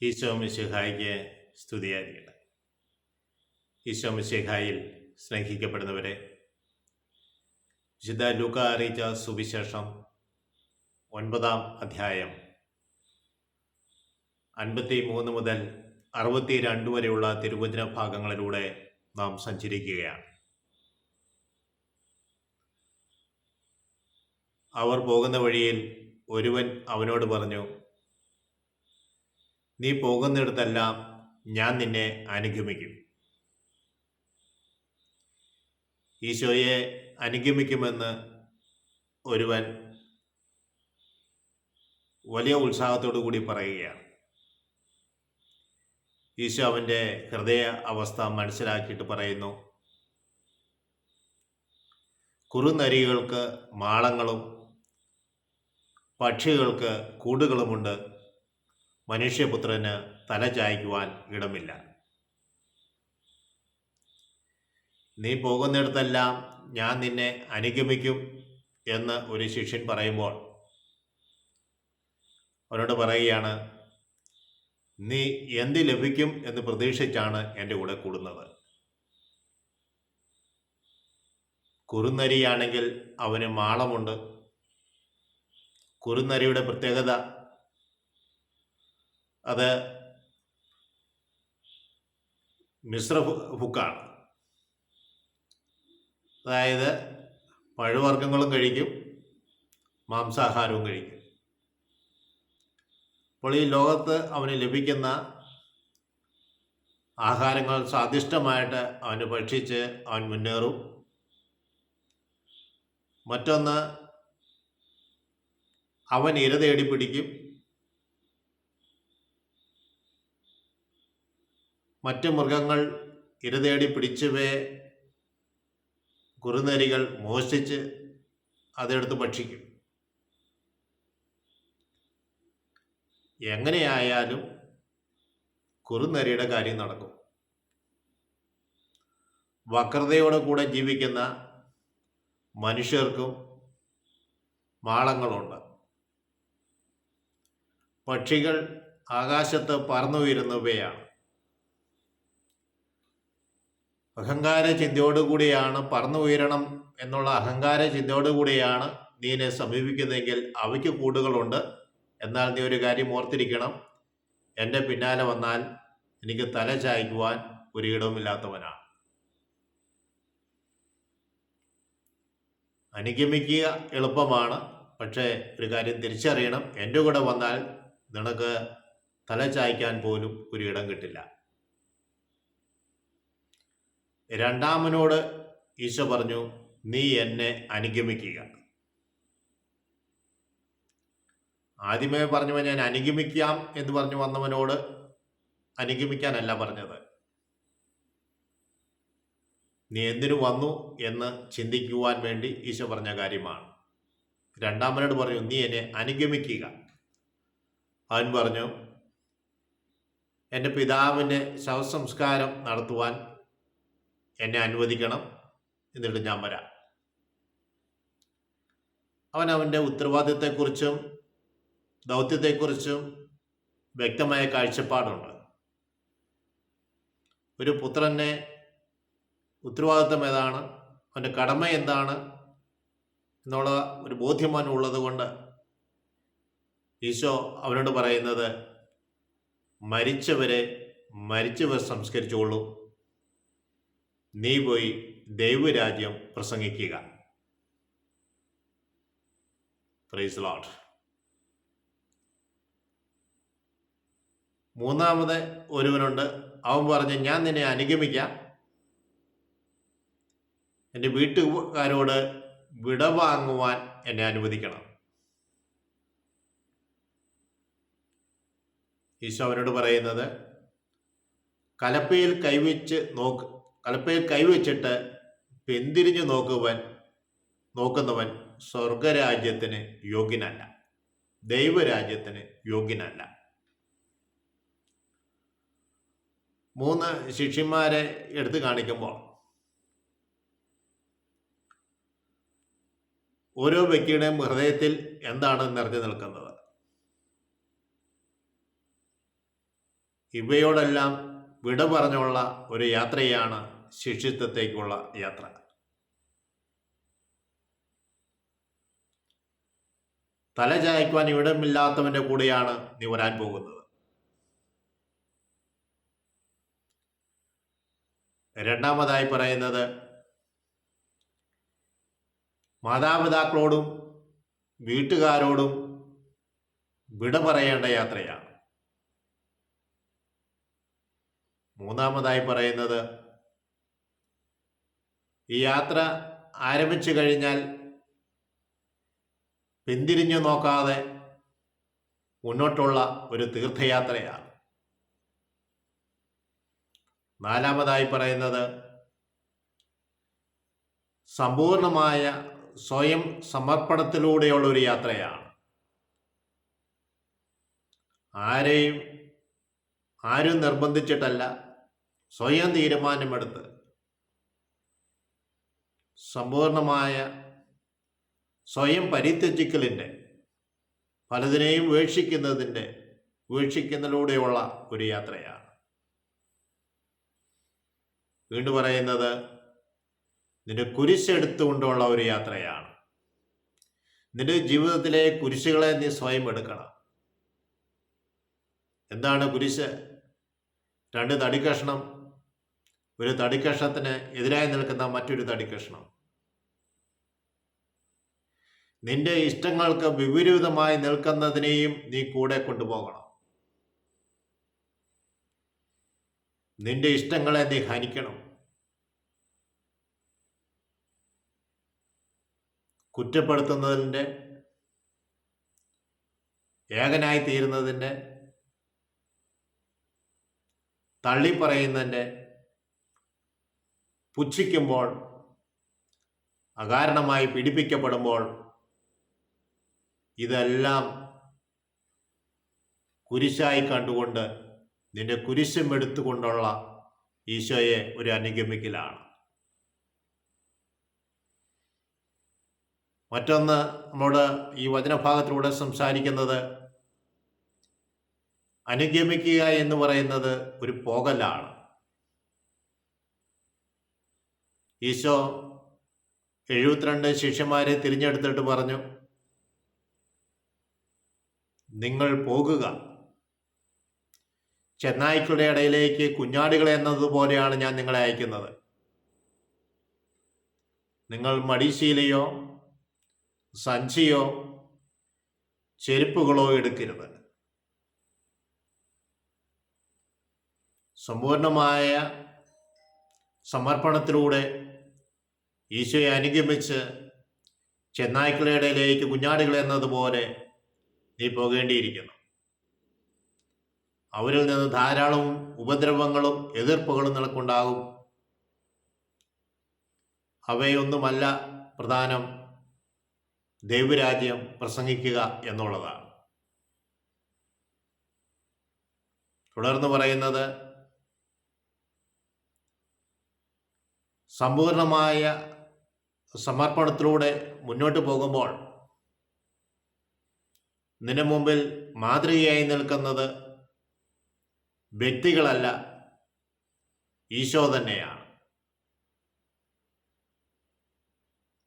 ഈശോ മിശിഹായിക്ക് സ്തുതിയായിരിക്കട്ടെ. ഈശോ മിശിഹായിൽ സ്നേഹിക്കപ്പെടുന്നവരെ, വിശുദ്ധ ലൂക്ക അറിയിച്ച സുവിശേഷം 9-ാം അധ്യായം 53 മുതൽ 62 വരെയുള്ള തിരുവചന ഭാഗങ്ങളിലൂടെ നാം സഞ്ചരിക്കുകയാണ്. അവർ പോകുന്ന വഴിയിൽ ഒരുവൻ അവനോട് പറഞ്ഞു, നീ പോകുന്നിടത്തെല്ലാം ഞാൻ നിന്നെ അനുഗമിക്കും. ഈശോയെ അനുഗമിക്കുമെന്ന് ഒരുവൻ വലിയ ഉത്സാഹത്തോടു കൂടി പറയുകയാണ്. ഈശോ അവൻ്റെ ഹൃദയ അവസ്ഥ മനസ്സിലാക്കിയിട്ട് പറയുന്നു, കുറുനരികൾക്ക് മാളങ്ങളും പക്ഷികൾക്ക് കൂടുകളുമുണ്ട്, മനുഷ്യപുത്രന് തല ചായ്ക്കുവാൻ ഇടമില്ല. നീ പോകുന്നിടത്തെല്ലാം ഞാൻ നിന്നെ അനുഗമിക്കും എന്ന് ഒരു ശിഷ്യൻ പറയുമ്പോൾ അവനോട് പറയുകയാണ്, നീ എന്ത് ലഭിക്കും എന്ന് പ്രതീക്ഷിച്ചാണ് എൻ്റെ കൂടെ കൂടുന്നത്. കുറുനരിയാണെങ്കിൽ അവന് മാളമുണ്ട്. കുറുനരിയുടെ പ്രത്യേകത അത് മിശ്ര ഭുക്കാണ്. അതായത് പഴവർഗ്ഗങ്ങളും കഴിക്കും, മാംസാഹാരവും കഴിക്കും. അപ്പോൾ ഈ ലോകത്ത് അവന് ലഭിക്കുന്ന ആഹാരങ്ങൾ സ്വാദിഷ്ടമായിട്ട് അവന് ഭക്ഷിച്ച് അവൻ മുന്നേറും. മറ്റൊന്ന്, അവൻ ഇര തേടി പിടിക്കും. മറ്റ് മൃഗങ്ങൾ ഇര തേടി പിടിച്ചവയെ കുറുനരികൾ മോഷ്ടിച്ച് അതെടുത്ത് ഭക്ഷിക്കും. എങ്ങനെയായാലും കുറുനരിയുടെ കാര്യം നടക്കും. വക്രതയോടെ കൂടെ ജീവിക്കുന്ന മനുഷ്യർക്കും മാളങ്ങളുണ്ട്. പക്ഷികൾ ആകാശത്ത് പറന്നുയരുന്നവയാണ്. അഹങ്കാര ചിന്തയോടുകൂടിയാണ് പറന്നുയരണം എന്നുള്ള അഹങ്കാര ചിന്തയോടുകൂടിയാണ് നീ എന്നെ സമീപിക്കുന്നതെങ്കിൽ അവയ്ക്ക് കൂടുകളുണ്ട്. എന്നാൽ നീ ഒരു കാര്യം ഓർത്തിരിക്കണം, എൻ്റെ പിന്നാലെ വന്നാൽ എനിക്ക് തല ചായ്ക്കുവാൻ ഒരിടവുമില്ലാത്തവനാണ്. അനുഗമിക്കുക എളുപ്പമാണ്, പക്ഷേ ഒരു കാര്യം തിരിച്ചറിയണം, എൻ്റെ കൂടെ വന്നാൽ നിനക്ക് തല ചായ്ക്കാൻ പോലും ഒരിടം കിട്ടില്ല. രണ്ടാമനോട് ഈശോ പറഞ്ഞു, നീ എന്നെ അനുഗമിക്കുക. ആദ്യമേ പറഞ്ഞവൻ ഞാൻ അനുഗമിക്കാം എന്ന് പറഞ്ഞു വന്നവനോട് അനുഗമിക്കാനല്ല പറഞ്ഞത്, നീ എന്തിനു വന്നു എന്ന് ചിന്തിക്കുവാൻ വേണ്ടി ഈശോ പറഞ്ഞ കാര്യമാണ്. രണ്ടാമനോട് പറഞ്ഞു, നീ എന്നെ അനുഗമിക്കുക. അവൻ പറഞ്ഞു, എൻ്റെ പിതാവിൻ്റെ ശവസംസ്കാരം നടത്തുവാൻ എന്നെ അനുവദിക്കണം, എന്നിട്ട് ഞാൻ വരാം. അവൻ്റെ ഉത്തരവാദിത്തത്തെക്കുറിച്ചും ദൗത്യത്തെക്കുറിച്ചും വ്യക്തമായ കാഴ്ചപ്പാടുണ്ട്. ഒരു പുത്രൻ്റെ ഉത്തരവാദിത്തം ഏതാണ്, അവൻ്റെ കടമ എന്താണ് എന്നുള്ള ഒരു ബോധ്യം അവനുള്ളത് കൊണ്ട് ഈശോ അവനോട് പറയുന്നത്, മരിച്ചവർ സംസ്കരിച്ചുകൊള്ളൂ, നീ പോയി ദൈവരാജ്യം പ്രസംഗിക്കുക. Praise Lord. മൂന്നാമത് ഒരുവനുണ്ട്. അവൻ പറഞ്ഞു, ഞാൻ നിന്നെ അനുഗമിക്കാം, എൻ്റെ വീട്ടുകാരോട് വിട വാങ്ങുവാൻ എന്നെ അനുവദിക്കണം. ഈശോ അവനോട് പറയുന്നത്, കലപ്പയിൽ കൈവച്ചിട്ട് പിന്തിരിഞ്ഞു നോക്കുന്നവൻ സ്വർഗരാജ്യത്തിന് യോഗ്യനല്ല, ദൈവരാജ്യത്തിന് യോഗ്യനല്ല. 3 ശിഷ്യന്മാരെ എടുത്തു കാണിക്കുമ്പോൾ ഓരോ വ്യക്തിയുടെയും ഹൃദയത്തിൽ എന്താണ് നിറഞ്ഞു നിൽക്കുന്നത്? ഇവയോടെല്ലാം വിട പറഞ്ഞുള്ള ഒരു യാത്രയാണ് ശിഷ്യത്വത്തേക്കുള്ള യാത്ര. തല ചായ്ക്കുവാൻ ഇവിടമില്ലാത്തവന്റെ കൂടെയാണ് നീ വരാൻ പോകുന്നത്. രണ്ടാമതായി പറയുന്നത് മാതാപിതാക്കളോടും വീട്ടുകാരോടും വിട പറയേണ്ട യാത്രയാണ്. മൂന്നാമതായി പറയുന്നത് ഈ യാത്ര ആരംഭിച്ചു കഴിഞ്ഞാൽ പിന്തിരിഞ്ഞു നോക്കാതെ മുന്നോട്ടുള്ള ഒരു തീർത്ഥയാത്രയാണ്. നാലാമതായി പറയുന്നത് സമ്പൂർണമായ സ്വയം സമർപ്പണത്തിലൂടെയുള്ള ഒരു യാത്രയാണ്. ആരും നിർബന്ധിച്ചിട്ടല്ല, സ്വയം തീരുമാനമെടുത്ത് സമ്പൂർണമായ സ്വയം പരിത്യജിക്കലിൻ്റെ, പലതിനെയും വീക്ഷിക്കുന്നതിലൂടെയുള്ള ഒരു യാത്രയാണ്. വീണ്ടും പറയുന്നത് നിന്റെ കുരിശെടുത്തുകൊണ്ടുള്ള ഒരു യാത്രയാണ്. നിന്റെ ജീവിതത്തിലെ കുരിശുകളെ നീ സ്വയം എടുക്കണം. എന്താണ് കുരിശ്? 2 തടിക്കഷ്ണം, ഒരു തടിക്കഷ്ണത്തിന് എതിരായി നിൽക്കുന്ന മറ്റൊരു തടിക്കഷ്ണം. നിന്റെ ഇഷ്ടങ്ങൾക്ക് വിപരീതമായി നിൽക്കുന്നതിനെയും നീ കൂടെ കൊണ്ടുപോകണം. നിന്റെ ഇഷ്ടങ്ങളെ നീ ഹനിക്കണം. കുറ്റപ്പെടുത്തുന്നതിൻ്റെ, ഏകനായി തീരുന്നതിൻ്റെ, തള്ളിപ്പറയുന്നതിൻ്റെ, പുച്ഛിക്കുമ്പോൾ, അകാരണമായി പീഡിപ്പിക്കപ്പെടുമ്പോൾ ഇതെല്ലാം കുരിശായി കണ്ടുകൊണ്ട് നിന്റെ കുരിശും എടുത്തുകൊണ്ടുള്ള ഈശോയെ ഒരു അനുഗമിക്കലാണ്. മറ്റൊന്ന് നമ്മോട് ഈ വചനഭാഗത്തിലൂടെ സംസാരിക്കുന്നത് അനുഗമിക്കുക എന്ന് പറയുന്നത് ഒരു പോകലാണ്. ഈശോ 72 ശിഷ്യന്മാരെ തിരഞ്ഞെടുത്തിട്ട് പറഞ്ഞു, നിങ്ങൾ പോകുക, ചെന്നായ്ക്കളുടെ ഇടയിലേക്ക് കുഞ്ഞാടുകളെ എന്നതുപോലെയാണ് ഞാൻ നിങ്ങളെ അയക്കുന്നത്. നിങ്ങൾ മടിശീലയോ സഞ്ചിയോ ചെരുപ്പുകളോ എടുക്കരുത്. സമ്പൂർണമായ സമർപ്പണത്തിലൂടെ ഈശോയെ അനുഗമിച്ച് ചെന്നായ്ക്കളുടെ ഇടയിലേക്ക് കുഞ്ഞാടുകൾ എന്നതുപോലെ നീ പോകേണ്ടിയിരിക്കുന്നു. അവരിൽ നിന്ന് ധാരാളം ഉപദ്രവങ്ങളും എതിർപ്പുകളും നിനക്കുണ്ടാകും. അവയൊന്നുമല്ല പ്രധാനം, ദൈവരാജ്യം പ്രസംഗിക്കുക എന്നുള്ളതാണ്. തുടർന്ന് പറയുന്നത് സമ്പൂർണമായ സമർപ്പണത്തിലൂടെ മുന്നോട്ട് പോകുമ്പോൾ നിന്റെ മുമ്പിൽ മാതൃകയായി നിൽക്കുന്നത് വ്യക്തികളല്ല, ഈശോ തന്നെയാണ്.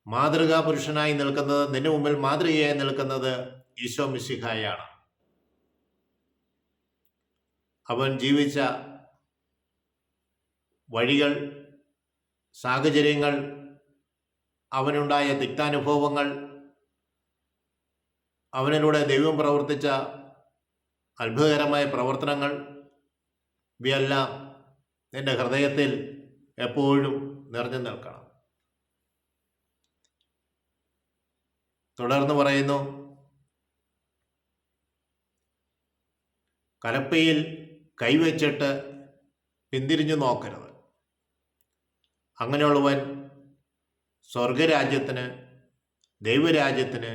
മാതൃകാ പുരുഷനായി നിൽക്കുന്നത്, നിന്റെ മുമ്പിൽ മാതൃകയായി നിൽക്കുന്നത് ഈശോ മിശിഹായാണ്. അവൻ ജീവിച്ച വഴികൾ, സാഹചര്യങ്ങൾ, അവനുണ്ടായ തിക്താനുഭവങ്ങൾ, അവനിലൂടെ ദൈവം പ്രവർത്തിച്ച അത്ഭുതകരമായ പ്രവർത്തനങ്ങൾ, ഇവയെല്ലാം നിന്റെ ഹൃദയത്തിൽ എപ്പോഴും നിറഞ്ഞു നിൽക്കണം. തുടർന്ന് പറയുന്നു, കലപ്പയിൽ കൈവച്ചിട്ട് പിന്തിരിഞ്ഞു നോക്കരുത്. അങ്ങനെയുള്ളവൻ സ്വർഗരാജ്യത്തിന്, ദൈവരാജ്യത്തിന്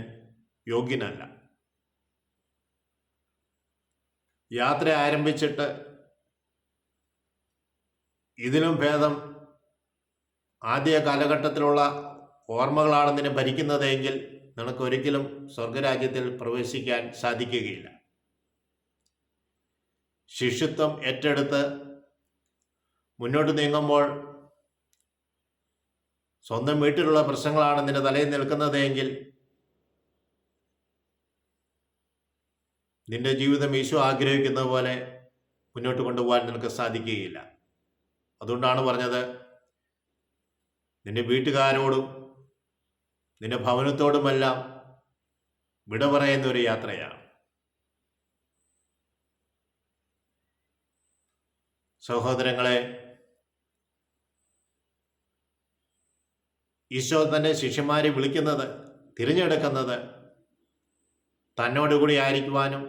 യോഗ്യനല്ല. യാത്ര ആരംഭിച്ചിട്ട് ഇതിലും ഭേദം ആദ്യ കാലഘട്ടത്തിലുള്ള ഓർമ്മകളാണ് നിന്നെ ഭരിക്കുന്നതെങ്കിൽ നിനക്ക് ഒരിക്കലും സ്വർഗരാജ്യത്തിൽ പ്രവേശിക്കാൻ സാധിക്കുകയില്ല. ശിഷ്യത്വം ഏറ്റെടുത്ത് മുന്നോട്ട് നീങ്ങുമ്പോൾ സ്വന്തം വീട്ടിലുള്ള പ്രശ്നങ്ങളാണ് നിന്റെ തലയിൽ നിൽക്കുന്നതെങ്കിൽ നിന്റെ ജീവിതം ഈശോ ആഗ്രഹിക്കുന്നത് പോലെ മുന്നോട്ട് കൊണ്ടുപോകാൻ നിനക്ക് സാധിക്കുകയില്ല. അതുകൊണ്ടാണ് പറഞ്ഞത്, നിന്റെ വീട്ടുകാരോടും നിന്റെ ഭവനത്തോടുമെല്ലാം വിട പറയുന്ന ഒരു യാത്രയാണ്. സഹോദരങ്ങളെ, ഈശോ തന്നെ ശിഷ്യന്മാരെ വിളിക്കുന്നത്, തിരഞ്ഞെടുക്കുന്നത് തന്നോടുകൂടി ആയിരിക്കുവാനും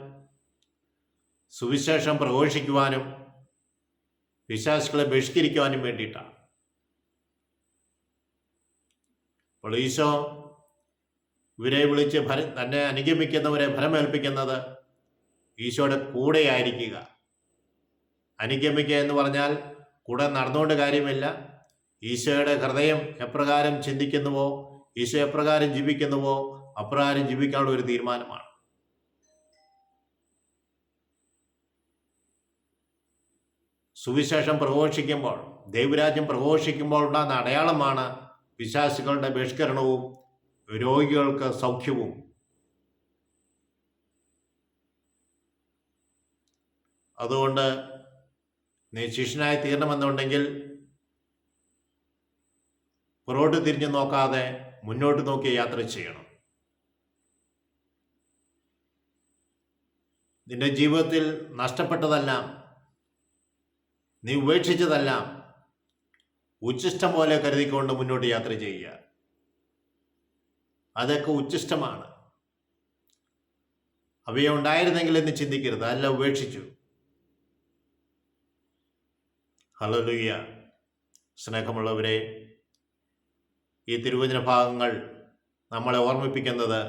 സുവിശേഷം പ്രഘോഷിക്കുവാനും പിശാചുക്കളെ ബഹിഷ്കരിക്കുവാനും വേണ്ടിയിട്ടാണ്. അപ്പോൾ ഈശോ ഇവരെ വിളിച്ച് തന്നെ അനുഗമിക്കുന്നവരെ ഫലമേൽപ്പിക്കുന്നത് ഈശോയുടെ കൂടെ ആയിരിക്കുക. അനുഗമിക്കുക എന്ന് പറഞ്ഞാൽ കൂടെ നടന്നുകൊണ്ട് കാര്യമില്ല. ഈശോയുടെ ഹൃദയം എപ്രകാരം ചിന്തിക്കുന്നുവോ, ഈശോ എപ്രകാരം ജീവിക്കുന്നുവോ അപ്രകാരം ജീവിക്കാനുള്ള ഒരു തീരുമാനമാണ്. സുവിശേഷം പ്രഘോഷിക്കുമ്പോൾ, ദൈവരാജ്യം പ്രഘോഷിക്കുമ്പോൾ ഉണ്ടാകുന്ന അടയാളമാണ് പിശാചുക്കളുടെ ബഹിഷ്കരണവും രോഗികൾക്ക് സൗഖ്യവും. അതുകൊണ്ട് നീ ശിഷ്യനായി തീരണമെന്നുണ്ടെങ്കിൽ പുറകോട്ട് തിരിഞ്ഞു നോക്കാതെ മുന്നോട്ട് നോക്കി യാത്ര ചെയ്യണം. നിന്റെ ജീവിതത്തിൽ നഷ്ടപ്പെട്ടതെല്ലാം, നീ ഉപേക്ഷിച്ചതെല്ലാം ഉച്ഛിഷ്ടം പോലെ കരുതിക്കൊണ്ട് മുന്നോട്ട് യാത്ര ചെയ്യുക. അതൊക്കെ ഉച്ഛിഷ്ടമാണ്. അവയെ ഉണ്ടായിരുന്നെങ്കിൽ എന്ന് ചിന്തിക്കരുത്, അല്ല ഉപേക്ഷിച്ചു. ഹല്ലേലൂയ. സ്നേഹമുള്ളവരെ, ഈ തിരുവചന ഭാഗങ്ങൾ നമ്മളെ ഓർമ്മിപ്പിക്കുന്നത്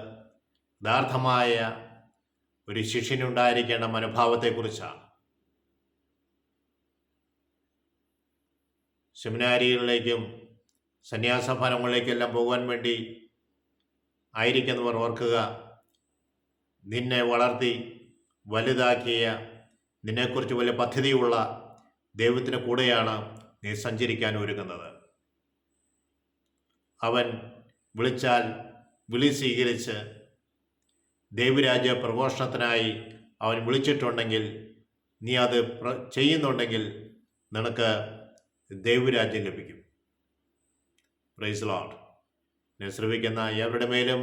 യഥാർത്ഥമായ ഒരു ശിഷ്യനുണ്ടായിരിക്കേണ്ട മനോഭാവത്തെക്കുറിച്ചാണ്. സെമിനാരികളിലേക്കും സന്യാസഭവനങ്ങളിലേക്കെല്ലാം പോകുവാൻ വേണ്ടി ആയിരിക്കുന്നവർ ഓർക്കുക, നിന്നെ വളർത്തി വലുതാക്കിയ, നിന്നെക്കുറിച്ച് വലിയ പദ്ധതിയുള്ള ദൈവത്തിന് കൂടെയാണ് നീ സഞ്ചരിക്കാൻ ഒരുങ്ങുന്നത്. അവൻ വിളിച്ചാൽ വിളി സ്വീകരിച്ച് ദൈവരാജ്യ പ്രഘോഷണത്തിനായി അവൻ വിളിച്ചിട്ടുണ്ടെങ്കിൽ, നീ അത് ചെയ്യുന്നുണ്ടെങ്കിൽ നിനക്ക് ദൈവരാജ്യം ലഭിക്കും. Praise Lord. എന്നെ ശ്രവിക്കുന്ന എവരുടെ മേലും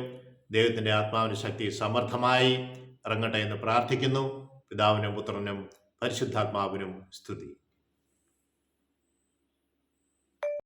ദൈവത്തിൻ്റെ ആത്മാവിൻ്റെ ശക്തി സമർത്ഥമായി ഇറങ്ങട്ടെ എന്ന് പ്രാർത്ഥിക്കുന്നു. പിതാവിനും പുത്രനും പരിശുദ്ധാത്മാവിനും സ്തുതി.